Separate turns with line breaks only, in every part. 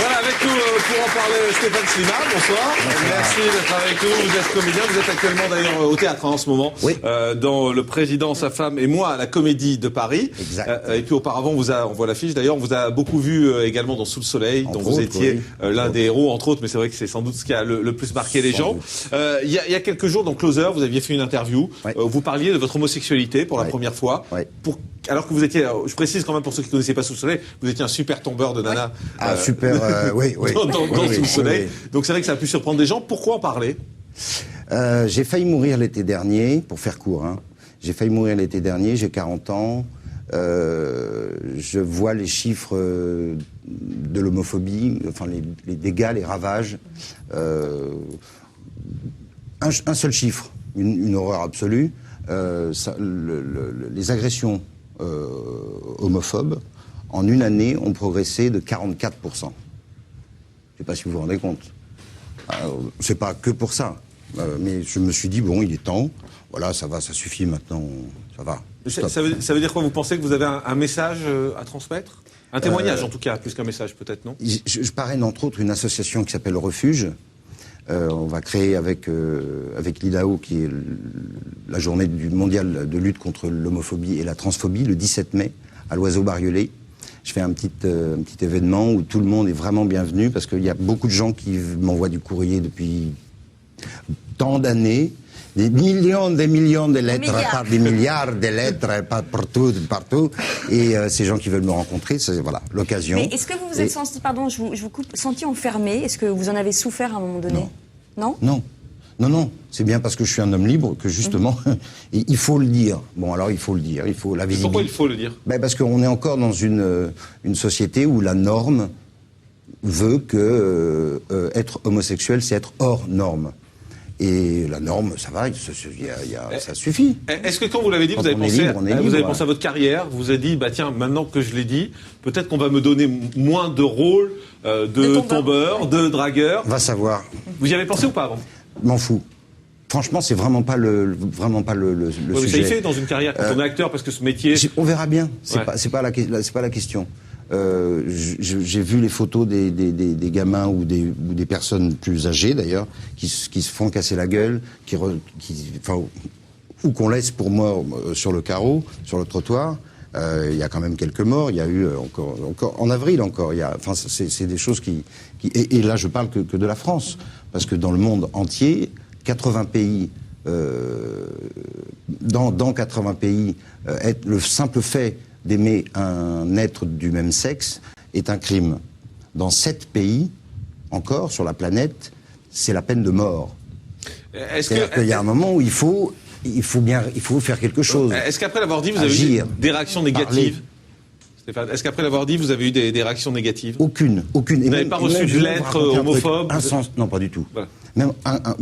Voilà, avec nous pour en parler, Stéphane Slimane, bonsoir. Merci d'être avec nous. Vous êtes comédien, vous êtes actuellement d'ailleurs au théâtre en ce moment,
oui.
dans Le Président, sa femme et moi à la Comédie de Paris.
Exact.
Et puis auparavant, on voit l'affiche d'ailleurs, on vous a beaucoup vu également dans Sous le Soleil, dont vous étiez l'un des héros, entre autres, mais c'est vrai que c'est sans doute ce qui a le plus marqué les gens. Il y a quelques jours, dans Closer, vous aviez fait une interview, vous parliez de votre homosexualité pour la première fois. Alors que vous étiez, je précise quand même pour ceux qui ne connaissaient pas Sous le Soleil, vous étiez un super tombeur de nana.
Ah, super, oui.
Dans Sous le Soleil. Donc c'est vrai que ça a pu surprendre des gens. Pourquoi en parler?
J'ai failli mourir l'été dernier, pour faire court. J'ai failli mourir l'été dernier, j'ai 40 ans. Je vois les chiffres de l'homophobie, enfin les dégâts, les ravages. Un seul chiffre, une horreur absolue. Les agressions homophobes, en une année, ont progressé de 44%. Je ne sais pas si vous vous rendez compte. C'est pas que pour ça. Mais je me suis dit, bon, il est temps. Voilà, ça va, ça suffit maintenant. Ça va.
Ça veut dire quoi? Vous pensez que vous avez un message à transmettre? Un témoignage, en tout cas, plus qu'un message, peut-être, non?
Je parraine, entre autres, une association qui s'appelle Refuge. On va créer avec l'IDAO, qui est la journée mondiale de lutte contre l'homophobie et la transphobie, le 17 mai, à l'Oiseau-Bariolais. Je fais un petit événement où tout le monde est vraiment bienvenu, parce qu'il y a beaucoup de gens qui m'envoient du courrier depuis tant d'années, des millions de lettres, par des milliards de lettres partout, et ces gens qui veulent me rencontrer, c'est voilà, l'occasion.
Mais est-ce que vous vous êtes senti, pardon, je vous coupe, senti enfermé? Est-ce que vous en avez souffert à un moment donné?
Non, c'est bien parce que je suis un homme libre que justement, il faut le dire. Bon, alors il faut le dire, il faut la visibilité.
Pourquoi il faut le dire?
Parce qu'on est encore dans une société où la norme veut que être homosexuel, c'est être hors norme. Et la norme, ça va, ça suffit.
Est-ce que quand vous l'avez dit, vous avez pensé à votre carrière, vous avez dit, bah tiens, maintenant que je l'ai dit, peut-être qu'on va me donner moins de rôles de tombeur, de dragueur.
Va savoir.
Vous y avez pensé ou pas avant?
M'en fous. Franchement, c'est vraiment pas le sujet.
Ça y fait dans une carrière quand on est acteur, parce que ce métier.
On verra bien. C'est pas la question. J'ai vu les photos des gamins ou des personnes plus âgées d'ailleurs qui se font casser la gueule, ou qu'on laisse pour mort sur le carreau, sur le trottoir. Il y a quand même quelques morts. Il y a eu encore en avril encore. C'est des choses qui et là je parle que de la France, parce que dans le monde entier, 80 pays. Dans 80 pays, le simple fait d'aimer un être du même sexe est un crime. Dans 7 pays, encore, sur la planète, c'est la peine de mort. C'est-à-dire qu'il y a un moment où il faut faire quelque chose.
Est-ce qu'après l'avoir dit, vous avez eu des réactions négatives? Stéphane, est-ce qu'après l'avoir dit, vous avez eu des réactions négatives?
Aucune.
Vous n'avez pas reçu de lettres homophobes?
Non, pas du tout. Voilà. Même,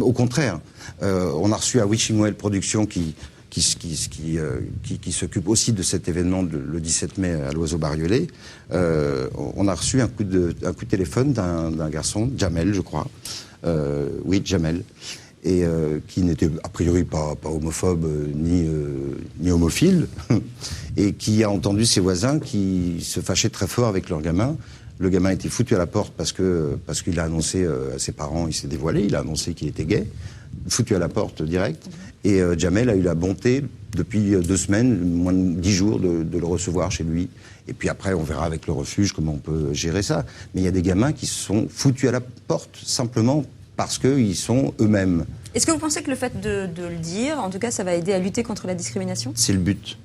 au contraire, on a reçu à Wishing Productions qui s'occupe aussi de cet événement le 17 mai à l'Oiseau-Bariolais. On a reçu un coup de téléphone d'un garçon, Jamel, je crois. Oui, Jamel. Et qui n'était a priori pas homophobe ni homophile, et qui a entendu ses voisins qui se fâchaient très fort avec leur gamin. Le gamin a été foutu à la porte parce qu'il a annoncé à ses parents, il s'est dévoilé, il a annoncé qu'il était gay, foutu à la porte direct. Et Jamel a eu la bonté, depuis 2 semaines, moins de 10 jours, de le recevoir chez lui. Et puis après, on verra avec le refuge comment on peut gérer ça. Mais il y a des gamins qui se sont foutus à la porte simplement parce qu'ils sont eux-mêmes.
Est-ce que vous pensez que le fait de le dire, en tout cas, ça va aider à lutter contre la discrimination?
C'est le but.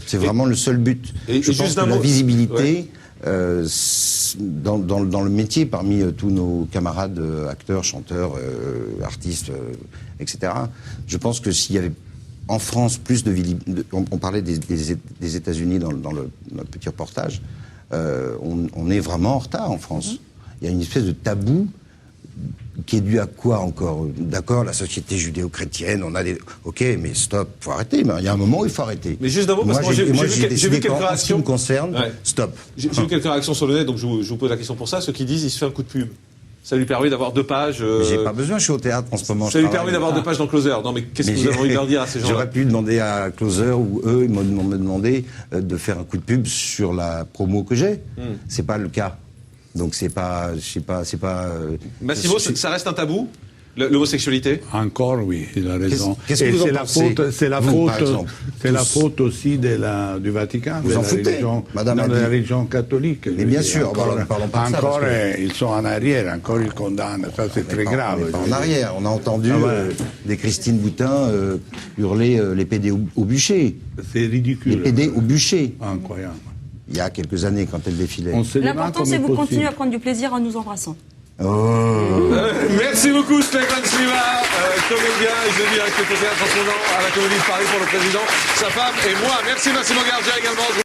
C'est vraiment le seul but. Je pense que la visibilité, dans le métier, parmi tous nos camarades acteurs, chanteurs, artistes, etc., je pense que s'il y avait en France plus de visibilité, on parlait des États-Unis dans notre petit reportage, on est vraiment en retard en France. Il y a une espèce de tabou qui est dû à quoi encore? D'accord, la société judéo-chrétienne, on a des... Ok, mais stop, faut arrêter. Mais il y a un moment où il faut arrêter.
Mais juste d'abord, parce que j'ai vu quelques réactions.
En ce qui me concerne, stop.
J'ai vu quelques réactions sur le net, donc je vous pose la question pour ça. Ceux qui disent, il se fait un coup de pub. Ça lui permet d'avoir 2 pages.
Mais j'ai pas besoin, je suis au théâtre en ce moment.
Ça lui permet d'avoir 2 pages dans Closer. Non, mais qu'est-ce que vous avez envie de leur dire à ces gens-là?
J'aurais pu demander à Closer, ou eux, ils m'ont demandé de faire un coup de pub sur la promo que j'ai. C'est pas le cas. Donc c'est pas,
Massimo, ça reste un tabou, l'homosexualité?
Encore, oui, il a raison.
Qu'est-ce que
Et
vous en
c'est la
pensez,
faute, c'est la
vous,
faute,
par exemple,
c'est la
tous?
faute aussi de Vatican,
Vous
de
en
la
foutez,
religion,
Madame
de
a
la
dit.
religion catholique.
Mais bien sûr, parlons pas de ça,
encore,
parce que-
ils sont en arrière, encore ils condamnent, ça c'est très grave.
On n'est pas en arrière. On a entendu
Ah ouais.
des Christine Boutin hurler les PD au bûcher.
C'est ridicule.
Les PD au bûcher.
Incroyable.
Il y a quelques années, quand elle défilait.
On se demande
L'important,
comment
c'est
est
que vous continuez à
possible.
prendre du plaisir en nous embrassant.
Merci beaucoup Stéphane Slima, comédien et jeudi avec le théâtre en ce moment à la Comédie de Paris pour le président, sa femme et moi. Merci Massimo Gardia également.